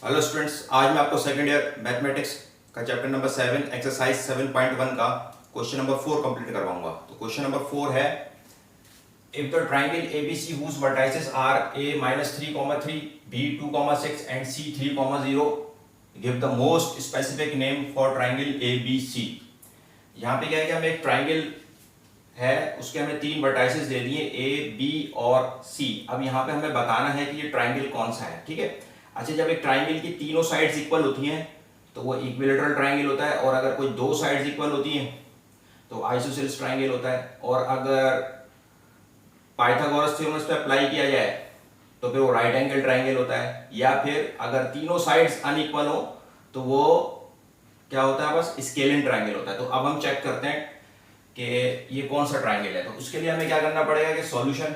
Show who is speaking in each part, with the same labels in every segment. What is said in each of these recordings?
Speaker 1: Hello students, आज मैं आपको सेकंड ईयर मैथमेटिक्स का चैप्टर नंबर 7 एक्सरसाइज 7.1 का क्वेश्चन नंबर 4 कंप्लीट करवाऊंगा। तो क्वेश्चन नंबर 4 है, if the triangle ABC whose vertices are A -3, B 2,6 and C 3,0 give the most specific name for triangle ABC। यहाँ पे क्या है कि हमें एक ट्रायंगल है, उसके हमें तीन वर्टाइसेस दे दिए A, B और C। अब यहाँ पे हमें बताना है कि ये ट्रायंगल कौन सा है। ठीक है। अच्छा, जब एक ट्रायंगल की तीनों साइड्स इक्वल होती हैं तो वो इक्विलेटरल ट्रायंगल होता है, और अगर कोई दो साइड्स इक्वल होती हैं तो आइसोसेलेस ट्रायंगल होता है, और अगर पाइथागोरस थ्योरम पे अप्लाई किया जाए तो फिर वो राइट एंगल ट्रायंगल होता है, या फिर अगर तीनों साइड्स अनइक्वल हो तो वो क्या होता है, बस स्केलिन ट्रायंगल होता है। तो अब हम चेक करते हैं कि ये कौन सा ट्रायंगल है। तो उसके लिए हमें क्या करना पड़ेगा कि सॉल्यूशन,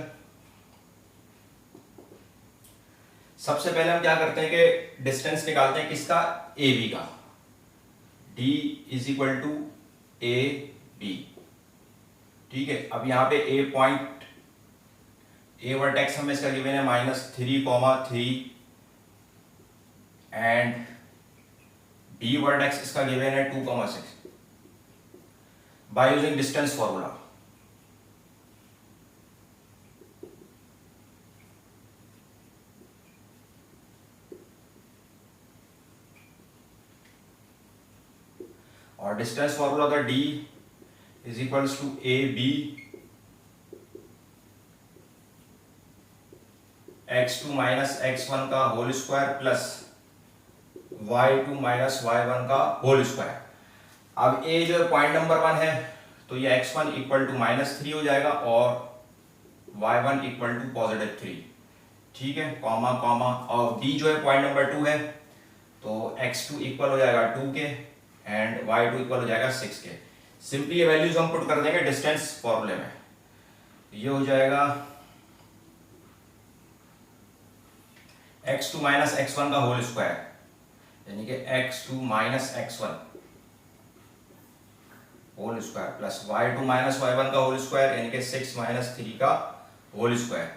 Speaker 1: सबसे पहले हम क्या करते हैं कि डिस्टेंस निकालते हैं किसका, ए बी का। D is equal to A B. ठीक है। अब यहाँ पे ए पॉइंट, ए वर्टेक्स हमें इसका गिवन है -3,3 एंड बी वर्टेक्स इसका गिवन है 2,6 बाय यूजिंग डिस्टेंस फॉर्मूला। और डिस्टेंस फॉर्मूला होता है D is equals to A B x2 minus x1 का whole square plus y2 minus y1 का होल स्क्वायर। अब ए जो पॉइंट नंबर 1 है तो ये x1 इक्वल टू -3 हो जाएगा और y1 इक्वल टू +3। ठीक है, कॉमा कॉमा। और b जो है पॉइंट नंबर 2 है तो x2 इक्वल हो जाएगा 2 के एंड y2 इक्वल हो जाएगा 6 के। सिंपली ये वैल्यूज हम पुट कर देंगे डिस्टेंस फॉर्मूले में। ये हो जाएगा x2 माइनस x1 का होल स्क्वायर, यानी कि x2 minus x1 whole square plus y2 minus y1 का होल स्क्वायर, यानी कि 6 माइनस 3 का होल स्क्वायर।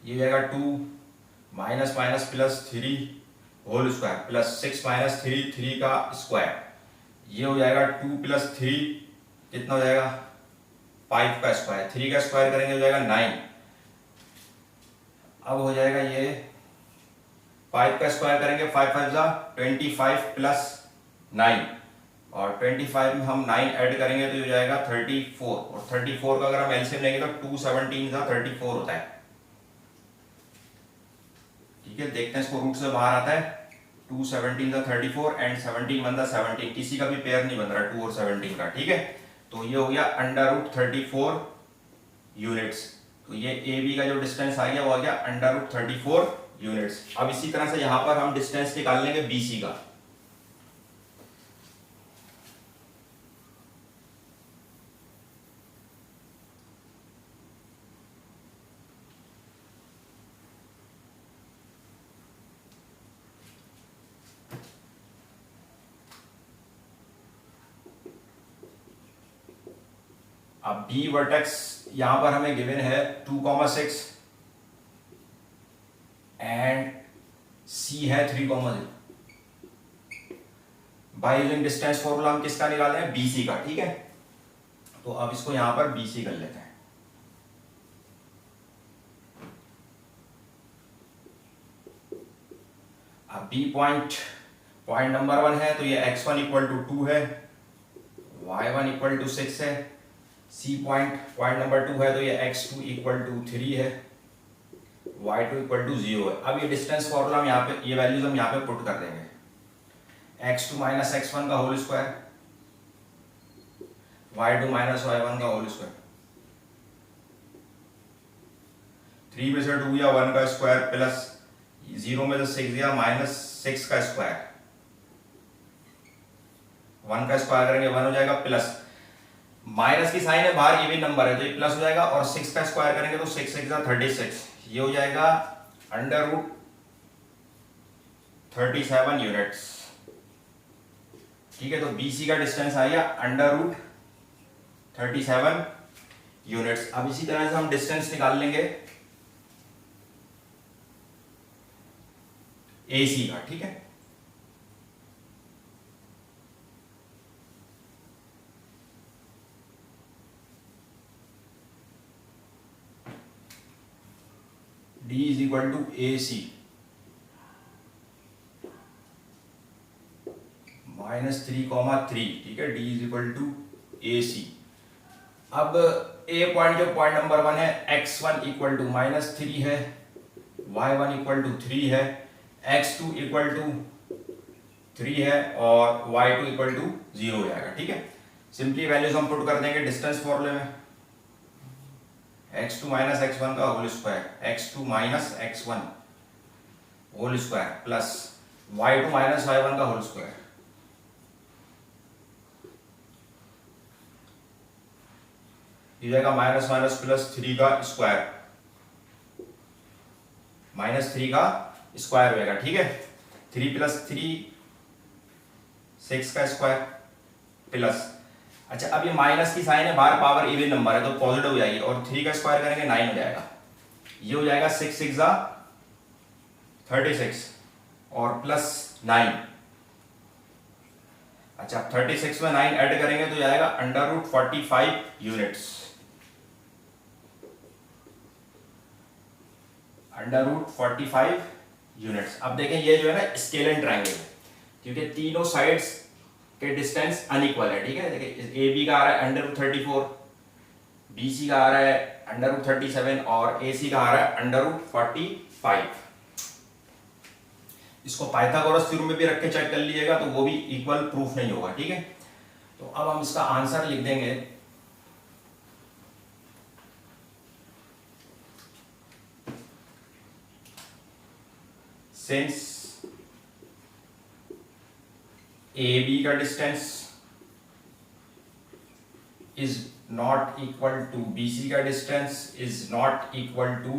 Speaker 1: ये हो जाएगा 2 minus minus plus 3 whole square plus 6 minus 3 का स्क्वायर। ये हो जाएगा 2 प्लस 3 कितना हो जाएगा 5 का स्क्वायर, 3 का स्क्वायर करेंगे हो जाएगा 9। अब हो जाएगा ये 5 का स्क्वायर करेंगे 5 5 जा 25 प्लस 9, और 25 में हम 9 ऐड करेंगे तो हो जाएगा 34, और 34 का अगर हम एलसीएम लेंगे तो 2 17 जा 34 होता है। ठीक है, देखते हैं इसको, रूट से बाहर आता है 2 17 जा 34 एंड 17 बनता 17, किसी का भी पेयर नहीं बन रहा 2 और 17 का। ठीक है, तो ये हो गया √34 यूनिट्स। तो ये ए बी का जो डिस्टेंस आ गया वो आ गया √34 यूनिट्स। अब इसी तरह से यहां पर हम डिस्टेंस निकाल लेंगे बी सी का। अब बी वर्टेक्स यहां पर हमें गिवन है 2,6 एंड सी है 3,0। बाय यूजिंग डिस्टेंस फॉर्मूला हम किसका निकाल रहे हैं, बीसी का। ठीक है, तो अब इसको यहां पर बीसी कर लेते हैं। अब बी पॉइंट नंबर 1 है तो ये x1 इक्वल टू 2 है, y1 इक्वल टू 6 है। सी पॉइंट नंबर 2 है तो ये x2 इक्वल टू 3 है, y2 इक्वल टू 0 है। अब ये डिस्टेंस फॉर्मूला हम यहाँ पे, ये वैल्यूज हम यहाँ पे पुट कर देंगे। x2 माइनस x1 का whole square, y2 minus y1 का होल स्क्वायर, 3 में से 2 या 1 का स्क्वायर प्लस 0 में से 6 या -6 का स्क्वायर। 1 का स्क्वायर करेंगे 1 हो जाएगा, प्लस माइनस की साइन है बाहर, ये भी नंबर है तो ये प्लस हो जाएगा, और 6 का स्क्वायर करेंगे तो 6 6 जा 36, ये हो जाएगा √37 यूनिट्स। ठीक है, तो बीसी का डिस्टेंस आ गया √37 यूनिट्स। अब इसी तरह से हम डिस्टेंस निकाल लेंगे AC का, ठीक है। D is equal to AC -3,3, ठीक है। D is equal to AC। अब A पॉइंट जो पॉइंट नंबर 1 है, x1 इक्वल टू -3 है, y1 इक्वल टू 3 है, x2 इक्वल टू 3 है और y2 इक्वल टू 0 हो जाएगा, ठीक है। सिंपली वैल्यूज हम पुट कर देंगे डिस्टेंस फॉर्मूले में, x2 माइनस x1 का whole square, x2 minus x1 whole square plus y2 minus y1 का होल स्क्वायर। ये जाएगा माइनस माइनस प्लस 3 का स्क्वायर, -3 का स्क्वायर हो जाएगा, ठीक है। 3 प्लस 3 6 का स्क्वायर प्लस, अच्छा अब ये माइनस की साइन है, बाहर पावर इवन नंबर है तो पॉजिटिव हो जाएगी, और 3 का स्क्वायर करेंगे 9 हो जाएगा। ये हो जाएगा 6 6 36 और प्लस 9। अच्छा 36 में 9 ऐड करेंगे तो जाएगा √45 यूनिट्स, √45 यूनिट्स। अब देखें ये जो है ना स्केलर ट्रायंगल है, क्योंकि तीनों साइड्स के डिस्टेंस अनइक्वल है, ठीक है। देखिए ए बी का आ रहा है √34, बी सी का आ रहा है √37 और ए सी का आ रहा है √45। इसको पाइथागोरस थ्योरम में भी रख के चेक कर लीजिएगा तो वो भी इक्वल प्रूफ नहीं होगा, ठीक है। तो अब हम इसका आंसर लिख देंगे, सिंस ए बी का distance is not equal to B C का distance is not equal to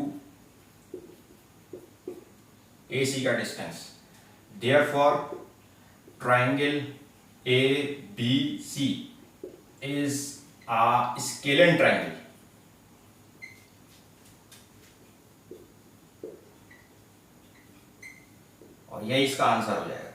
Speaker 1: A C का distance, therefore triangle A B C is a scalar triangle. और यही इसका आंसर हो जाएगा।